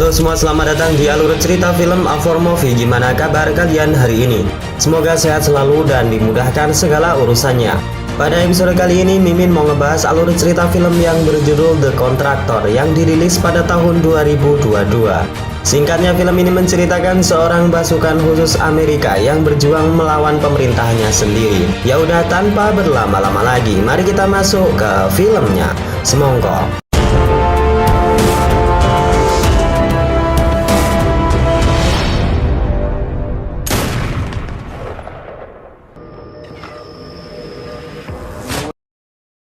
Halo semua, selamat datang di alur cerita film A4 Movie. Gimana kabar kalian hari ini? Semoga sehat selalu dan dimudahkan segala urusannya. Pada episode kali ini, Mimin mau ngebahas alur cerita film yang berjudul The Contractor yang dirilis pada tahun 2022. Singkatnya, film ini menceritakan seorang pasukan khusus Amerika yang berjuang melawan pemerintahnya sendiri. Ya udah, tanpa berlama-lama lagi, mari kita masuk ke filmnya. Semongko.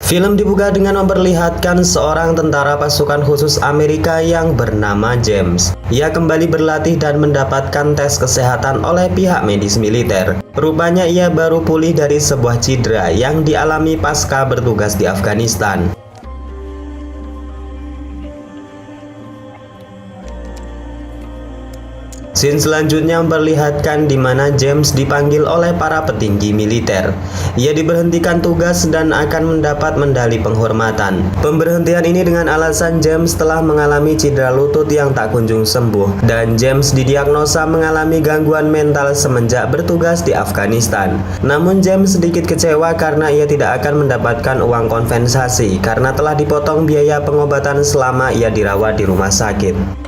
Film dibuka dengan memperlihatkan seorang tentara pasukan khusus Amerika yang bernama James. Ia kembali berlatih dan mendapatkan tes kesehatan oleh pihak medis militer. Rupanya ia baru pulih dari sebuah cedera yang dialami pasca bertugas di Afghanistan. Scene selanjutnya memperlihatkan di mana James dipanggil oleh para petinggi militer. Ia diberhentikan tugas dan akan mendapat medali penghormatan. Pemberhentian ini dengan alasan James telah mengalami cedera lutut yang tak kunjung sembuh, dan James didiagnosa mengalami gangguan mental semenjak bertugas di Afghanistan. Namun James sedikit kecewa karena ia tidak akan mendapatkan uang kompensasi karena telah dipotong biaya pengobatan selama ia dirawat di rumah sakit.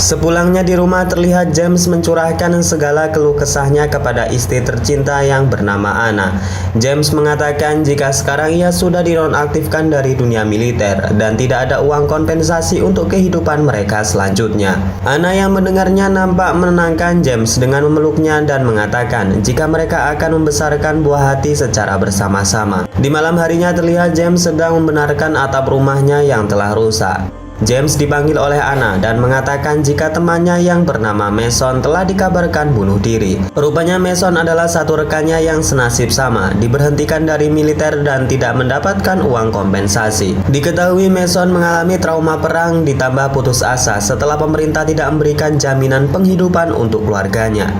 Sepulangnya di rumah, terlihat James mencurahkan segala keluh kesahnya kepada istri tercinta yang bernama Anna. James mengatakan jika sekarang ia sudah dinonaktifkan dari dunia militer dan tidak ada uang kompensasi untuk kehidupan mereka selanjutnya. Anna yang mendengarnya nampak menenangkan James dengan memeluknya dan mengatakan jika mereka akan membesarkan buah hati secara bersama-sama. Di malam harinya terlihat James sedang membenarkan atap rumahnya yang telah rusak. James dipanggil oleh Anna dan mengatakan jika temannya yang bernama Mason telah dikabarkan bunuh diri. Rupanya Mason adalah satu rekannya yang senasib sama, diberhentikan dari militer dan tidak mendapatkan uang kompensasi. Diketahui Mason mengalami trauma perang ditambah putus asa setelah pemerintah tidak memberikan jaminan penghidupan untuk keluarganya.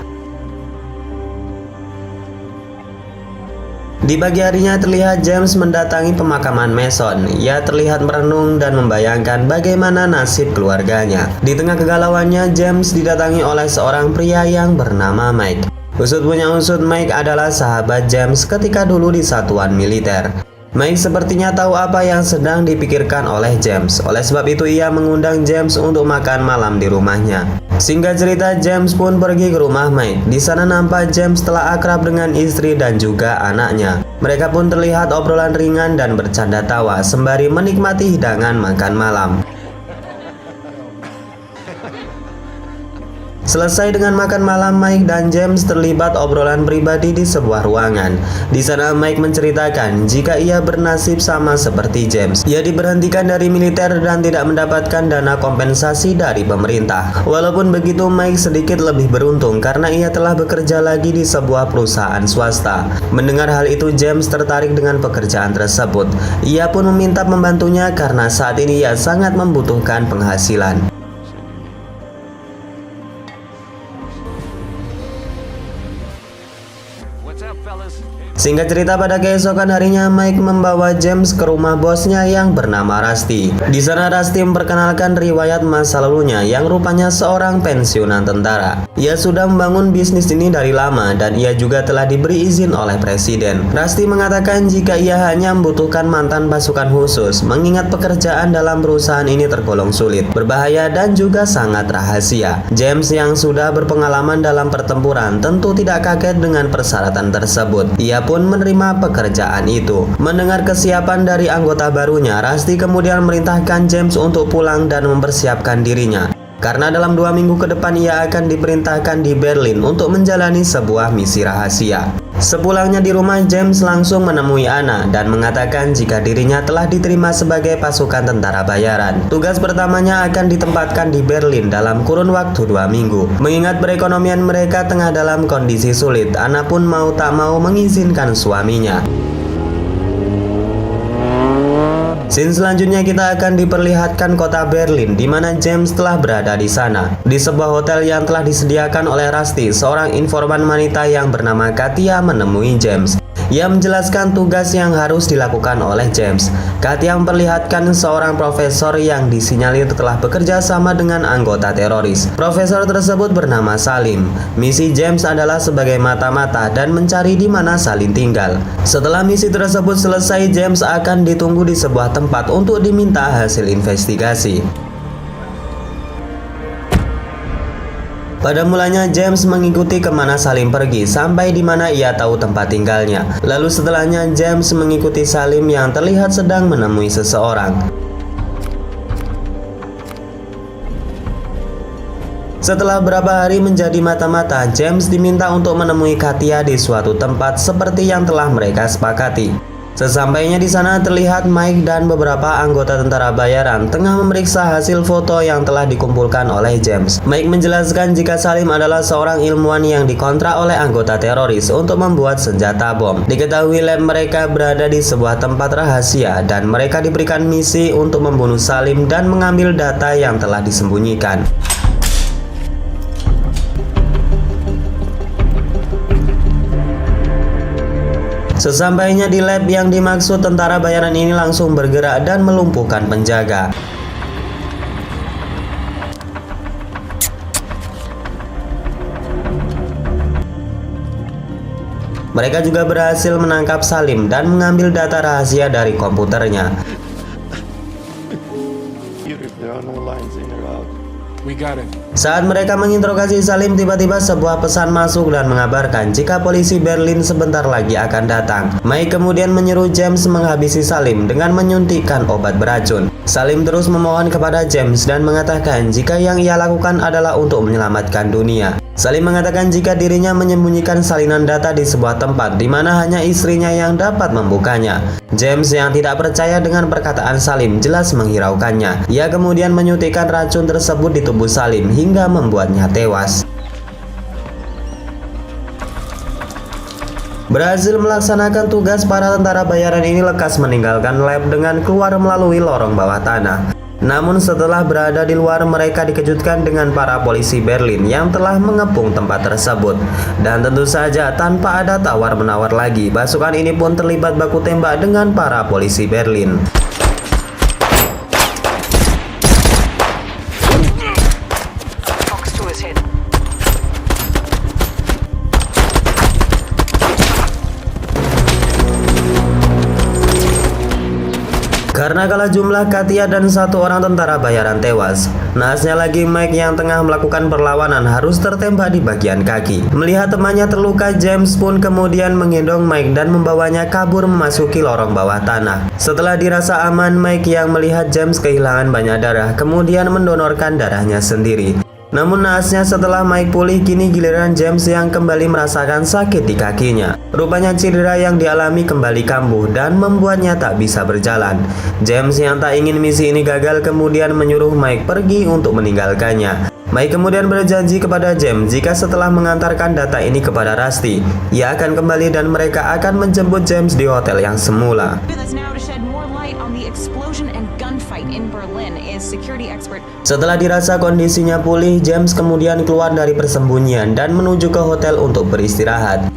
Di pagi harinya terlihat James mendatangi pemakaman Mason. Ia terlihat merenung dan membayangkan bagaimana nasib keluarganya. Di tengah kegalauannya, James didatangi oleh seorang pria yang bernama Mike. Usut punya usut, Mike adalah sahabat James ketika dulu di satuan militer. Mike sepertinya tahu apa yang sedang dipikirkan oleh James. Oleh sebab itu ia mengundang James untuk makan malam di rumahnya. Singkat cerita, James pun pergi ke rumah Mike. Di sana nampak James telah akrab dengan istri dan juga anaknya. Mereka pun terlihat obrolan ringan dan bercanda tawa sembari menikmati hidangan makan malam. Selesai dengan makan malam, Mike dan James terlibat obrolan pribadi di sebuah ruangan. Di sana Mike menceritakan jika ia bernasib sama seperti James. Ia diberhentikan dari militer dan tidak mendapatkan dana kompensasi dari pemerintah. Walaupun begitu, Mike sedikit lebih beruntung karena ia telah bekerja lagi di sebuah perusahaan swasta. Mendengar hal itu, James tertarik dengan pekerjaan tersebut. Ia pun meminta membantunya karena saat ini ia sangat membutuhkan penghasilan. Singkat cerita, pada keesokan harinya Mike membawa James ke rumah bosnya yang bernama Rusty. Di sana Rusty memperkenalkan riwayat masa lalunya yang rupanya seorang pensiunan tentara. Ia sudah membangun bisnis ini dari lama dan ia juga telah diberi izin oleh presiden. Rusty mengatakan jika ia hanya membutuhkan mantan pasukan khusus, mengingat pekerjaan dalam perusahaan ini tergolong sulit, berbahaya dan juga sangat rahasia. James yang sudah berpengalaman dalam pertempuran tentu tidak kaget dengan persyaratan tersebut. Ia pun menerima pekerjaan itu. Mendengar kesiapan dari anggota barunya, Rusty kemudian memerintahkan James untuk pulang dan mempersiapkan dirinya. Karena dalam 2 minggu ke depan ia akan diperintahkan di Berlin untuk menjalani sebuah misi rahasia. Sepulangnya di rumah, James langsung menemui Anna dan mengatakan jika dirinya telah diterima sebagai pasukan tentara bayaran. Tugas pertamanya akan ditempatkan di Berlin dalam kurun waktu 2 minggu. Mengingat perekonomian mereka tengah dalam kondisi sulit, Anna pun mau tak mau mengizinkan suaminya. Scene selanjutnya kita akan diperlihatkan kota Berlin di mana James telah berada di sana. Di sebuah hotel yang telah disediakan oleh Rusty, seorang informan wanita yang bernama Katia menemui James. Ia menjelaskan tugas yang harus dilakukan oleh James. Katia memperlihatkan seorang profesor yang disinyalir telah bekerja sama dengan anggota teroris. Profesor tersebut bernama Salim. Misi James adalah sebagai mata-mata dan mencari di mana Salim tinggal. Setelah misi tersebut selesai, James akan ditunggu di sebuah tempat untuk diminta hasil investigasi. Pada mulanya James mengikuti kemana Salim pergi sampai di mana ia tahu tempat tinggalnya. Lalu setelahnya James mengikuti Salim yang terlihat sedang menemui seseorang. Setelah beberapa hari menjadi mata-mata, James diminta untuk menemui Katia di suatu tempat seperti yang telah mereka sepakati. Sesampainya di sana terlihat Mike dan beberapa anggota tentara bayaran tengah memeriksa hasil foto yang telah dikumpulkan oleh James. Mike menjelaskan jika Salim adalah seorang ilmuwan yang dikontrak oleh anggota teroris untuk membuat senjata bom. Diketahui lab mereka berada di sebuah tempat rahasia dan mereka diberikan misi untuk membunuh Salim dan mengambil data yang telah disembunyikan. Sesampainya di lab yang dimaksud, tentara bayaran ini langsung bergerak dan melumpuhkan penjaga. Mereka juga berhasil menangkap Salim dan mengambil data rahasia dari komputernya. Saat mereka menginterogasi Salim, tiba-tiba sebuah pesan masuk dan mengabarkan jika polisi Berlin sebentar lagi akan datang. Mike kemudian menyuruh James menghabisi Salim dengan menyuntikkan obat beracun. Salim terus memohon kepada James dan mengatakan jika yang ia lakukan adalah untuk menyelamatkan dunia. Salim mengatakan jika dirinya menyembunyikan salinan data di sebuah tempat di mana hanya istrinya yang dapat membukanya. James yang tidak percaya dengan perkataan Salim jelas menghiraukannya. Ia kemudian menyuntikkan racun tersebut di tubuh Salim hingga membuatnya tewas. Berhasil melaksanakan tugas, para tentara bayaran ini lekas meninggalkan lab dengan keluar melalui lorong bawah tanah. Namun setelah berada di luar, mereka dikejutkan dengan para polisi Berlin yang telah mengepung tempat tersebut. Dan tentu saja tanpa ada tawar-menawar lagi, pasukan ini pun terlibat baku tembak dengan para polisi Berlin. Karena kalah jumlah, Katia dan satu orang tentara bayaran tewas. Naasnya lagi, Mike yang tengah melakukan perlawanan harus tertembak di bagian kaki. Melihat temannya terluka, James pun kemudian menggendong Mike dan membawanya kabur memasuki lorong bawah tanah. Setelah dirasa aman, Mike yang melihat James kehilangan banyak darah kemudian mendonorkan darahnya sendiri. Namun naasnya setelah Mike pulih, kini giliran James yang kembali merasakan sakit di kakinya. Rupanya cedera yang dialami kembali kambuh dan membuatnya tak bisa berjalan. James yang tak ingin misi ini gagal kemudian menyuruh Mike pergi untuk meninggalkannya. Mike kemudian berjanji kepada James jika setelah mengantarkan data ini kepada Rusty, ia akan kembali dan mereka akan menjemput James di hotel yang semula. Setelah dirasa kondisinya pulih, James kemudian keluar dari persembunyian dan menuju ke hotel untuk beristirahat.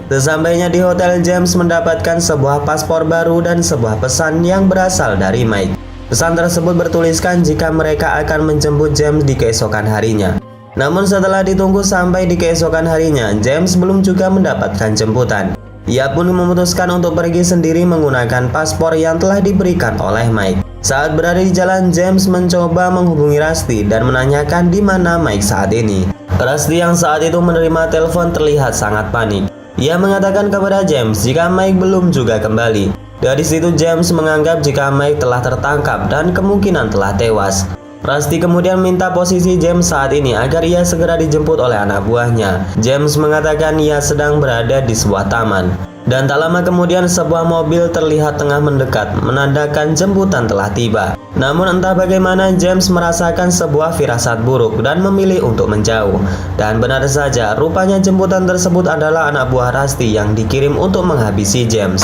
Sesampainya di hotel, James mendapatkan sebuah paspor baru dan sebuah pesan yang berasal dari Mike. Pesan tersebut bertuliskan jika mereka akan menjemput James di keesokan harinya. Namun setelah ditunggu sampai di keesokan harinya, James belum juga mendapatkan jemputan. Ia pun memutuskan untuk pergi sendiri menggunakan paspor yang telah diberikan oleh Mike. Saat berada di jalan, James mencoba menghubungi Rusty dan menanyakan di mana Mike saat ini. Rusty yang saat itu menerima telepon terlihat sangat panik. Ia mengatakan kepada James jika Mike belum juga kembali. Dari situ James menganggap jika Mike telah tertangkap dan kemungkinan telah tewas. Rusty kemudian minta posisi James saat ini agar ia segera dijemput oleh anak buahnya. James mengatakan ia sedang berada di sebuah taman. Dan tak lama kemudian sebuah mobil terlihat tengah mendekat, menandakan jemputan telah tiba. Namun entah bagaimana James merasakan sebuah firasat buruk dan memilih untuk menjauh. Dan benar saja, rupanya jemputan tersebut adalah anak buah Rusty yang dikirim untuk menghabisi James.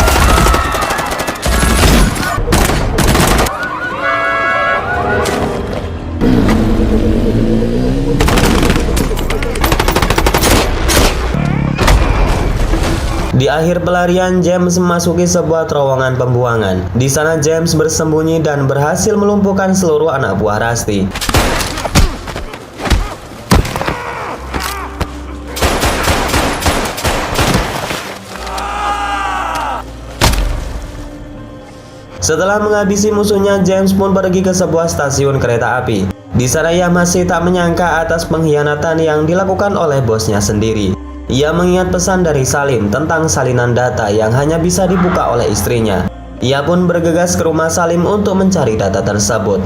Di akhir pelarian, James memasuki sebuah terowongan pembuangan. Di sana James bersembunyi dan berhasil melumpuhkan seluruh anak buah Rusty. Setelah menghabisi musuhnya, James pun pergi ke sebuah stasiun kereta api. Di sana ia masih tak menyangka atas pengkhianatan yang dilakukan oleh bosnya sendiri. Ia mengingat pesan dari Salim tentang salinan data yang hanya bisa dibuka oleh istrinya. Ia pun bergegas ke rumah Salim untuk mencari data tersebut.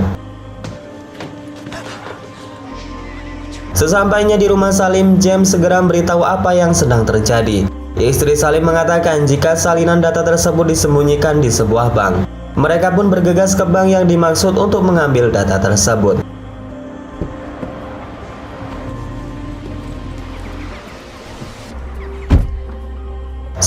Sesampainya di rumah Salim, James segera memberitahu apa yang sedang terjadi. Istri Salim mengatakan jika salinan data tersebut disembunyikan di sebuah bank. Mereka pun bergegas ke bank yang dimaksud untuk mengambil data tersebut.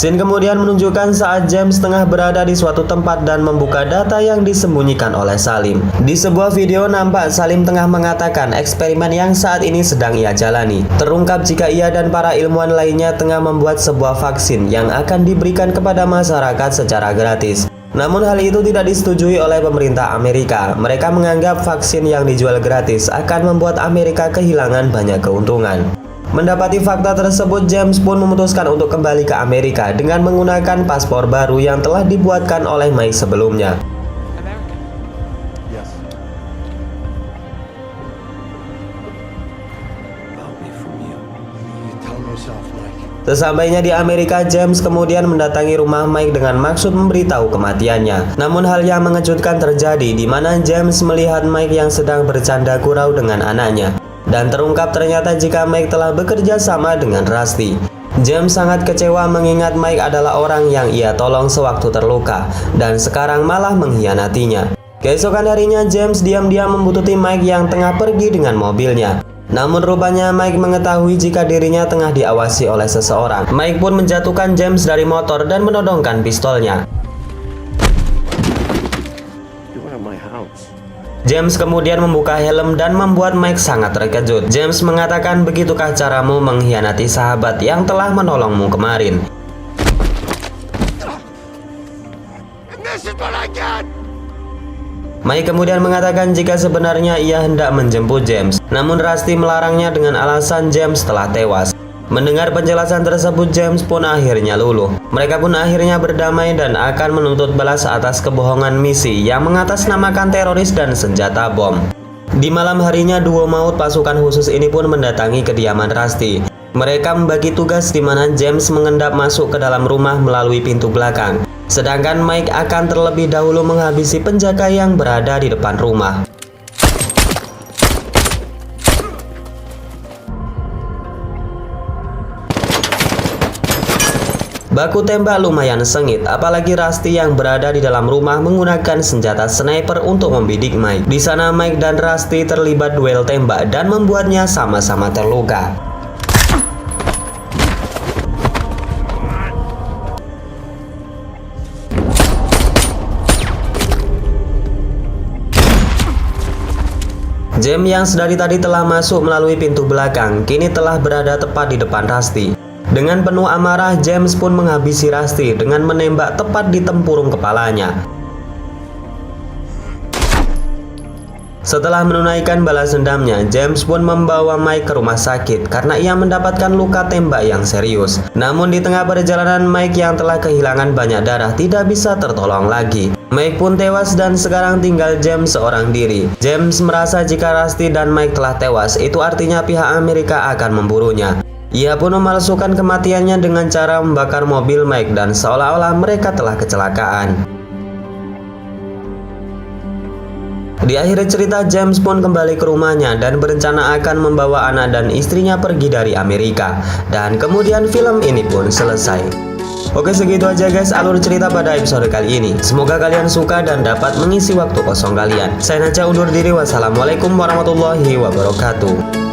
Scene kemudian menunjukkan saat James tengah berada di suatu tempat dan membuka data yang disembunyikan oleh Salim. Di sebuah video nampak Salim tengah mengatakan eksperimen yang saat ini sedang ia jalani. Terungkap jika ia dan para ilmuwan lainnya tengah membuat sebuah vaksin yang akan diberikan kepada masyarakat secara gratis. Namun hal itu tidak disetujui oleh pemerintah Amerika. Mereka menganggap vaksin yang dijual gratis akan membuat Amerika kehilangan banyak keuntungan. Mendapati fakta tersebut, James pun memutuskan untuk kembali ke Amerika dengan menggunakan paspor baru yang telah dibuatkan oleh Mike sebelumnya. Sesampainya di Amerika, James kemudian mendatangi rumah Mike dengan maksud memberitahu kematiannya. Namun hal yang mengejutkan terjadi di mana James melihat Mike yang sedang bercanda gurau dengan anaknya. Dan terungkap ternyata jika Mike telah bekerja sama dengan Rusty. James sangat kecewa mengingat Mike adalah orang yang ia tolong sewaktu terluka dan sekarang malah mengkhianatinya. Keesokan harinya James diam-diam membuntuti Mike yang tengah pergi dengan mobilnya. Namun rupanya Mike mengetahui jika dirinya tengah diawasi oleh seseorang. Mike pun menjatuhkan James dari motor dan menodongkan pistolnya. James kemudian membuka helm dan membuat Mike sangat terkejut. James mengatakan, "Begitukah caramu mengkhianati sahabat yang telah menolongmu kemarin?" Mike kemudian mengatakan jika sebenarnya ia hendak menjemput James. Namun Rusty melarangnya dengan alasan James telah tewas. Mendengar penjelasan tersebut, James pun akhirnya luluh. Mereka pun akhirnya berdamai dan akan menuntut balas atas kebohongan misi yang mengatasnamakan teroris dan senjata bom. Di malam harinya, duo maut pasukan khusus ini pun mendatangi kediaman Rusty. Mereka membagi tugas di mana James mengendap masuk ke dalam rumah melalui pintu belakang. Sedangkan Mike akan terlebih dahulu menghabisi penjaga yang berada di depan rumah. Baku tembak lumayan sengit, apalagi Rusty yang berada di dalam rumah menggunakan senjata sniper untuk membidik Mike. Di sana Mike dan Rusty terlibat duel tembak dan membuatnya sama-sama terluka. James yang sedari tadi telah masuk melalui pintu belakang, kini telah berada tepat di depan Rusty. Dengan penuh amarah, James pun menghabisi Rusty dengan menembak tepat di tempurung kepalanya. Setelah menunaikan balas dendamnya, James pun membawa Mike ke rumah sakit karena ia mendapatkan luka tembak yang serius. Namun di tengah perjalanan, Mike yang telah kehilangan banyak darah tidak bisa tertolong lagi. Mike pun tewas dan sekarang tinggal James seorang diri. James merasa jika Rusty dan Mike telah tewas, itu artinya pihak Amerika akan memburunya. Ia pun memalsukan kematiannya dengan cara membakar mobil Mike dan seolah-olah mereka telah kecelakaan. Di akhir cerita, James pun kembali ke rumahnya dan berencana akan membawa anak dan istrinya pergi dari Amerika. Dan kemudian film ini pun selesai. Oke, segitu aja guys alur cerita pada episode kali ini. Semoga kalian suka dan dapat mengisi waktu kosong kalian. Saya Naca undur diri. Wassalamualaikum warahmatullahi wabarakatuh.